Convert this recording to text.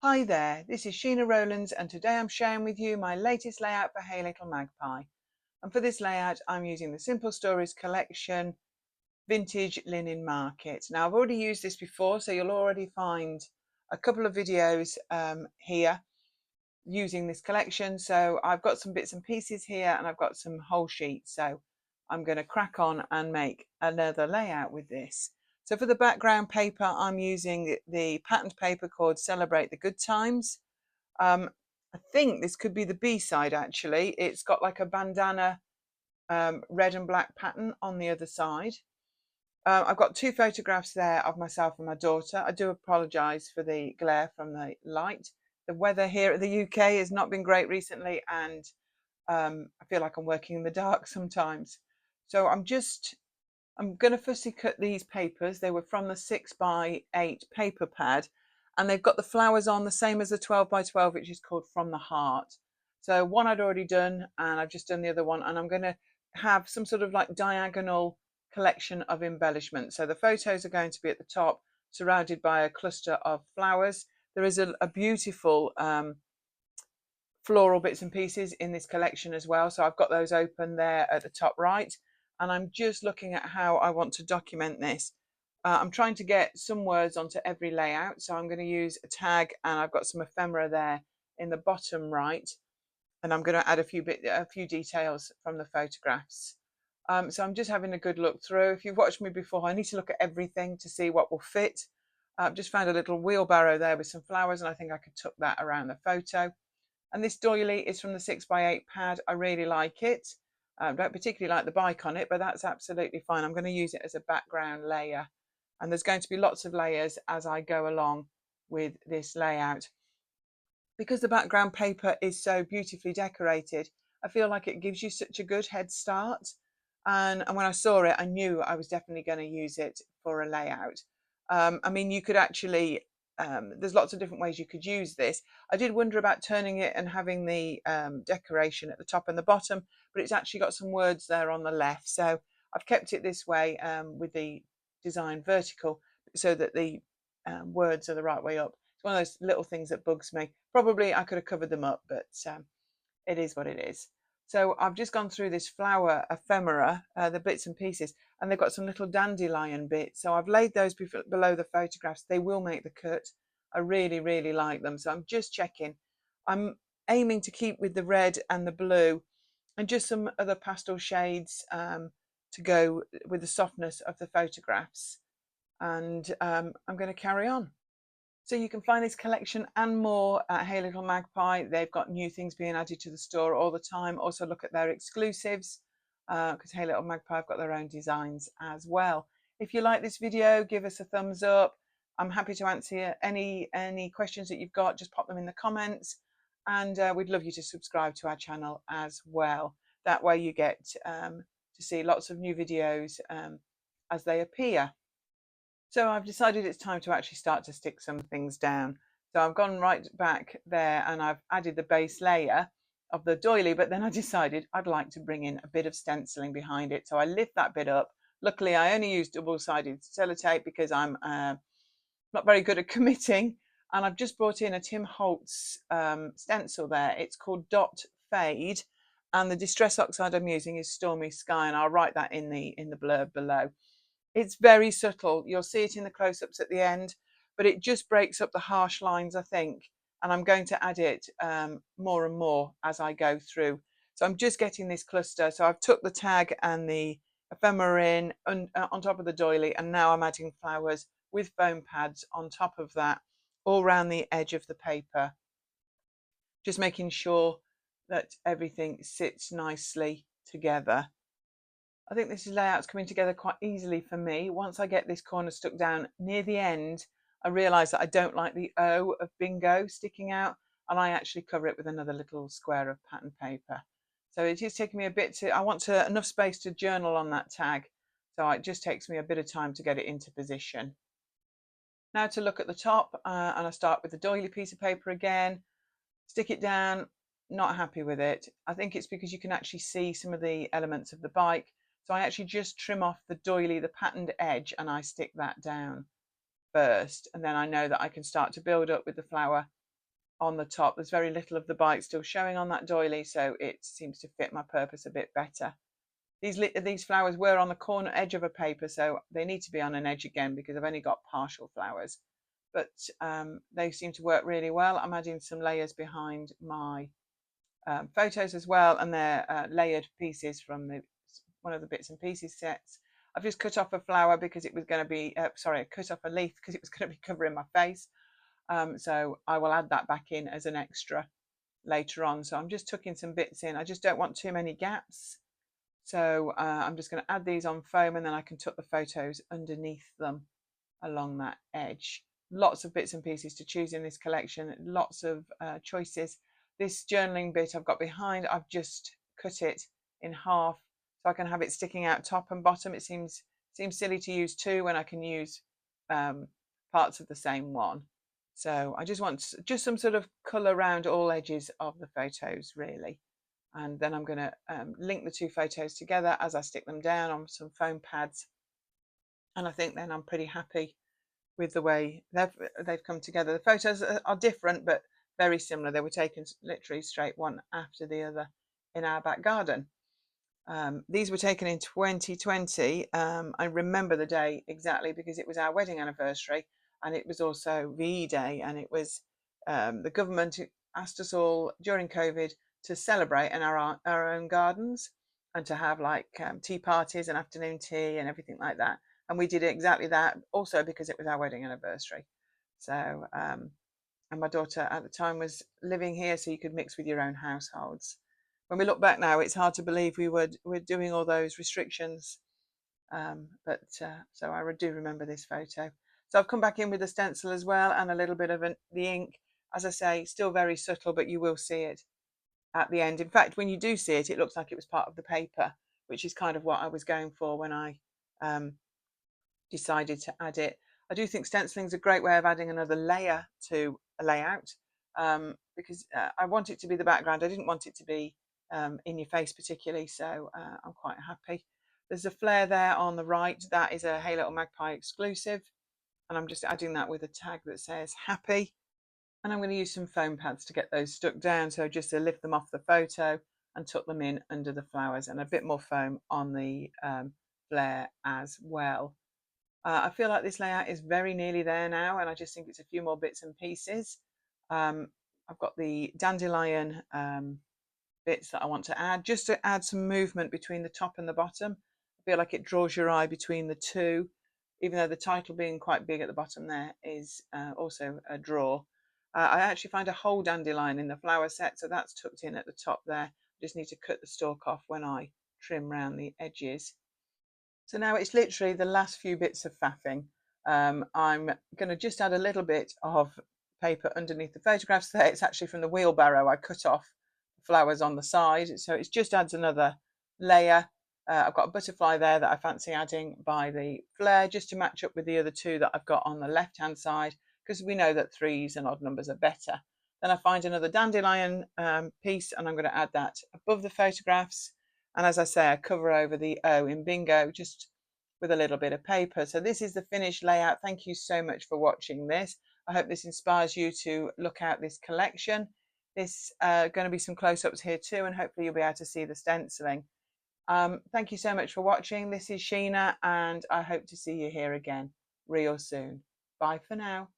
Hi there, this is Sheena Rowlands and today I'm sharing with you my latest layout for Hey Little Magpie. And for this layout I'm using the Simple Stories collection Vintage Linen Market. Now I've already used this before, so you'll already find a couple of videos here using this collection. So I've got some bits and pieces here and I've got some whole sheets. So I'm going to crack on and make another layout with this. So for the background paper, I'm using the patterned paper called Celebrate the Good Times. I think this could be the B side actually. It's got like a bandana red and black pattern on the other side. I've got two photographs there of myself and my daughter. I do apologise for the glare from the light. The weather here at the UK has not been great recently, and I feel like I'm working in the dark sometimes. So I'm going to fussy cut these papers. They were from the 6x8 paper pad, and they've got the flowers on the same as the 12x12, which is called From the Heart. So one I'd already done, and I've just done the other one, and I'm going to have some sort of like diagonal collection of embellishment. So the photos are going to be at the top, surrounded by a cluster of flowers. There is a beautiful floral bits and pieces in this collection as well. So I've got those open there at the top right, and I'm just looking at how I want to document this. I'm trying to get some words onto every layout, so I'm going to use a tag, and I've got some ephemera there in the bottom right, and I'm going to add a few details from the photographs. So I'm just having a good look through. If you've watched me before, I need to look at everything to see what will fit. I've just found a little wheelbarrow there with some flowers, and I think I could tuck that around the photo. And this doily is from the 6x8 pad. I really like it. I don't particularly like the bike on it, but that's absolutely fine. I'm going to use it as a background layer. And there's going to be lots of layers as I go along with this layout. Because the background paper is so beautifully decorated, I feel like it gives you such a good head start. And when I saw it, I knew I was definitely going to use it for a layout. I mean, you could actually there's lots of different ways you could use this. I did wonder about turning it and having the decoration at the top and the bottom, but it's actually got some words there on the left. So I've kept it this way with the design vertical so that the words are the right way up. It's one of those little things that bugs me. Probably I could have covered them up, but it is what it is. So I've just gone through this flower ephemera, the bits and pieces, and they've got some little dandelion bits. So I've laid those below the photographs. They will make the cut. I really, really like them. So I'm just checking. I'm aiming to keep with the red and the blue and just some other pastel shades to go with the softness of the photographs. And I'm going to carry on. So you can find this collection and more at Hey Little Magpie. They've got new things being added to the store all the time. Also look at their exclusives because Hey Little Magpie have got their own designs as well. If you like this video, give us a thumbs up. I'm happy to answer any questions that you've got. Just pop them in the comments, and we'd love you to subscribe to our channel as well. That way you get to see lots of new videos as they appear. So I've decided it's time to actually start to stick some things down. So I've gone right back there and I've added the base layer of the doily, but then I decided I'd like to bring in a bit of stenciling behind it. So I lift that bit up. Luckily, I only use double-sided sellotape because I'm not very good at committing. And I've just brought in a Tim Holtz stencil there. It's called Dot Fade. And the Distress Oxide I'm using is Stormy Sky, and I'll write that in the blurb below. It's very subtle. You'll see it in the close-ups at the end, but it just breaks up the harsh lines, I think. And I'm going to add it more and more as I go through. So I'm just getting this cluster. So I've took the tag and the ephemera in on top of the doily, and now I'm adding flowers with foam pads on top of that, all around the edge of the paper. Just making sure that everything sits nicely together. I think this layout's coming together quite easily for me. Once I get this corner stuck down near the end, I realise that I don't like the O of bingo sticking out, and I actually cover it with another little square of pattern paper. So it is taking me a bit I want enough space to journal on that tag, so it just takes me a bit of time to get it into position. Now to look at the top, and I start with the doily piece of paper again, stick it down, not happy with it. I think it's because you can actually see some of the elements of the bike. So I actually just trim off the doily, the patterned edge, and I stick that down first. And then I know that I can start to build up with the flower on the top. There's very little of the bite still showing on that doily, so it seems to fit my purpose a bit better. These flowers were on the corner edge of a paper, so they need to be on an edge again because I've only got partial flowers. But they seem to work really well. I'm adding some layers behind my photos as well, and they're layered pieces from one of the bits and pieces sets. I've just cut off a flower because it was going to be, sorry, I cut off a leaf because it was going to be covering my face. So I will add that back in as an extra later on. So I'm just tucking some bits in. I just don't want too many gaps. So I'm just going to add these on foam, and then I can tuck the photos underneath them along that edge. Lots of bits and pieces to choose in this collection, lots of choices. This journaling bit I've got behind, I've just cut it in half so I can have it sticking out top and bottom. It seems silly to use two when I can use parts of the same one. So I just want just some sort of colour around all edges of the photos, really. And then I'm going to link the two photos together as I stick them down on some foam pads. And I think then I'm pretty happy with the way they've come together. The photos are different, but very similar. They were taken literally straight one after the other in our back garden. These were taken in 2020. I remember the day exactly because it was our wedding anniversary, and it was also VE Day, and it was the government asked us all during COVID to celebrate in our own gardens and to have like tea parties and afternoon tea and everything like that. And we did exactly that also because it was our wedding anniversary. So, and my daughter at the time was living here, so you could mix with your own households. When we look back now, it's hard to believe we were doing all those restrictions. So I do remember this photo. So I've come back in with the stencil as well and a little bit of the ink. As I say, still very subtle, but you will see it at the end. In fact, when you do see it, it looks like it was part of the paper, which is kind of what I was going for when I decided to add it. I do think stenciling is a great way of adding another layer to a layout because I want it to be the background. I didn't want it to be in your face particularly, so I'm quite happy. There's a flare there on the right. That is a Hey Little Magpie exclusive, and I'm just adding that with a tag that says happy. And I'm going to use some foam pads to get those stuck down, so just to lift them off the photo and tuck them in under the flowers, and a bit more foam on the flare as well. I feel like this layout is very nearly there now, and I just think it's a few more bits and pieces. I've got the dandelion bits that I want to add, just to add some movement between the top and the bottom. I feel like it draws your eye between the two, even though the title being quite big at the bottom there is also a draw. I actually find a whole dandelion in the flower set, so that's tucked in at the top there. I just need to cut the stalk off when I trim round the edges. So now it's literally the last few bits of faffing. I'm going to just add a little bit of paper underneath the photographs there. It's actually from the wheelbarrow. I cut off the flowers on the side, so it just adds another layer. I've got a butterfly there that I fancy adding by the flare, just to match up with the other two that I've got on the left-hand side, because we know that threes and odd numbers are better. Then I find another dandelion piece, and I'm going to add that above the photographs. And as I say, I cover over the O in Bingo just with a little bit of paper. So this is the finished layout. Thank you so much for watching this. I hope this inspires you to look out this collection. There's going to be some close-ups here too, and hopefully you'll be able to see the stenciling. Thank you so much for watching. This is Sheena, and I hope to see you here again real soon. Bye for now.